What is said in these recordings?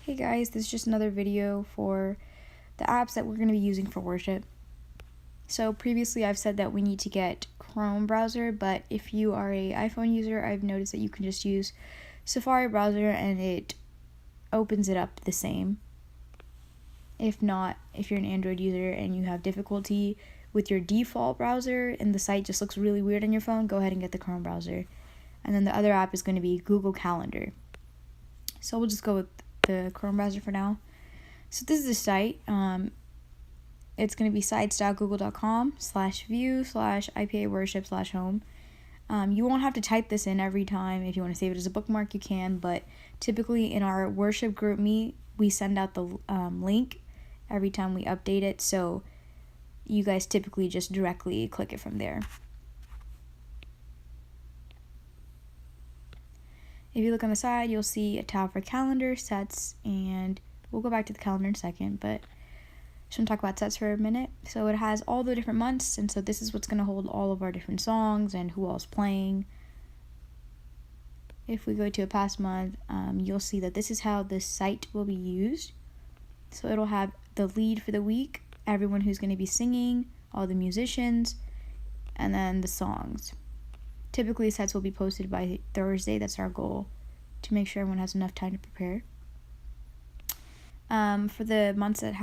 Hey guys, this is just another video for the apps that we're going to be using for worship. So previously I've said that we need to get Chrome browser, but if you are a iPhone user, I've noticed that you can just use Safari browser and it opens it up the same. If not, if you're an Android user and you have difficulty with your default browser and the site just looks really weird on your phone, go ahead and get the Chrome browser. And then the other app is going to be Google Calendar. So we'll just go with the Chrome browser for now. So this is the site. It's going to be sites.google.com/view/IPA worship/home. You won't have to type this in every time. If you want to save it as a bookmark, you can, but typically in our worship group meet, we send out the link every time we update it, so you guys typically just directly click it from there. If you look on the side, you'll see a tab for calendar, sets, and we'll go back to the calendar in a second, but just want to talk about sets for a minute. So it has all the different months, and so this is what's going to hold all of our different songs and who all's playing. If we go to a past month, you'll see that this is how this site will be used. So it'll have the lead for the week, everyone who's going to be singing, all the musicians, and then the songs. Typically, sets will be posted by Thursday. That's our goal, to make sure everyone has enough time to prepare. For the months that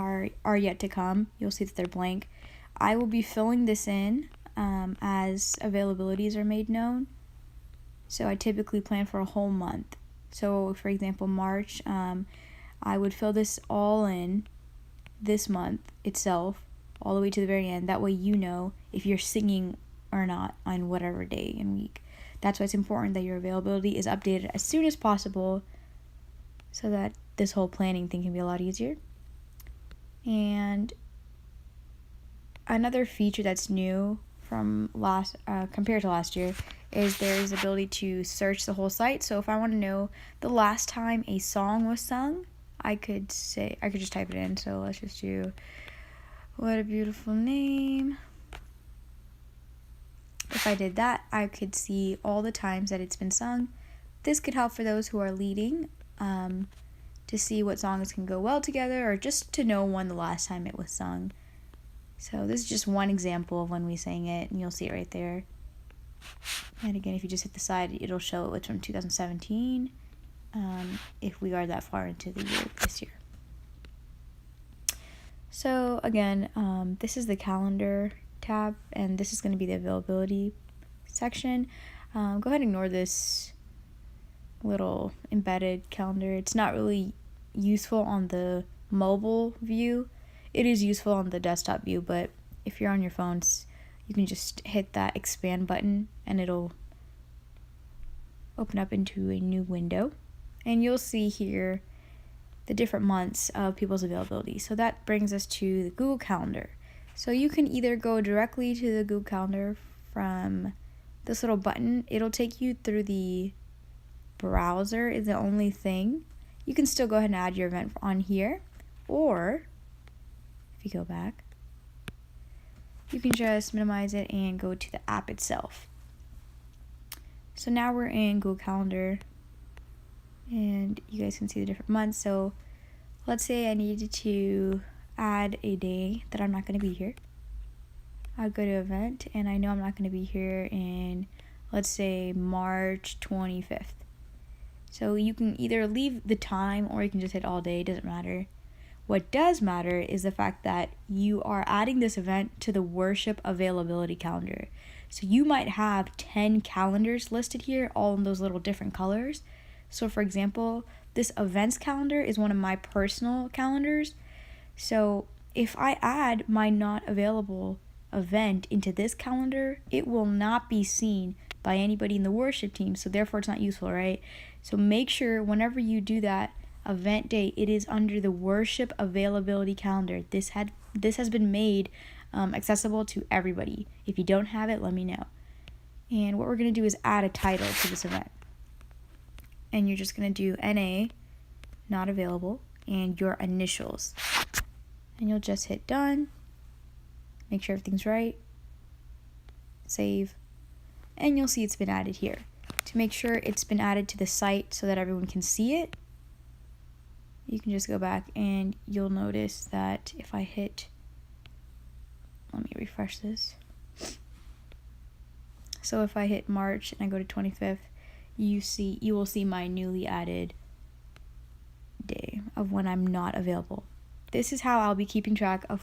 are yet to come, you'll see that they're blank. I will be filling this in as availabilities are made known. So I typically plan for a whole month. So for example, March, I would fill this all in this month itself, all the way to the very end. That way you know if you're singing or not on whatever day and week. That's why it's important that your availability is updated as soon as possible, so that this whole planning thing can be a lot easier. And another feature that's new from compared to last year is there's the ability to search the whole site. So if I want to know the last time a song was sung, I could just type it in. So let's just do "What a Beautiful Name." If I did that, I could see all the times that it's been sung. This could help for those who are leading, to see what songs can go well together, or just to know when the last time it was sung. So this is just one example of when we sang it, and you'll see it right there. And again, if you just hit the side, it'll show it's from 2017, if we are that far into the year this year. So again, this is the calendar tab, and this is going to be the availability section. Go ahead and ignore this little embedded calendar. It's not really useful on the mobile view. It is useful on the desktop view, but if you're on your phones, you can just hit that expand button and it'll open up into a new window, and you'll see here the different months of people's availability. So that brings us to the Google Calendar. So you can either go directly to the Google Calendar from this little button. It'll take you through the browser is the only thing. You can still go ahead and add your event on here, or if you go back, you can just minimize it and go to the app itself. So now we're in Google Calendar, and you guys can see the different months. So let's say I needed to add a day that I'm not going to be here. I'll go to event, and I know I'm not going to be here in, let's say, March 25th. So you can either leave the time or you can just hit all day, doesn't matter. What does matter is the fact that you are adding this event to the worship availability calendar. So you might have 10 calendars listed here, all in those little different colors. So for example, this events calendar is one of my personal calendars. So if I add my not available event into this calendar, it will not be seen by anybody in the worship team, so therefore it's not useful, right? So make sure whenever you do that event day, it is under the worship availability calendar. This has been made accessible to everybody. If you don't have it, let me know. And what we're going to do is add a title to this event. And you're just going to do NA, not available, and your initials. And you'll just hit done, make sure everything's right, save, and you'll see it's been added here. To make sure it's been added to the site so that everyone can see it, you can just go back and you'll notice that if I hit, let me refresh this. So if I hit March and I go to 25th, you will see my newly added day of when I'm not available. This is how I'll be keeping track of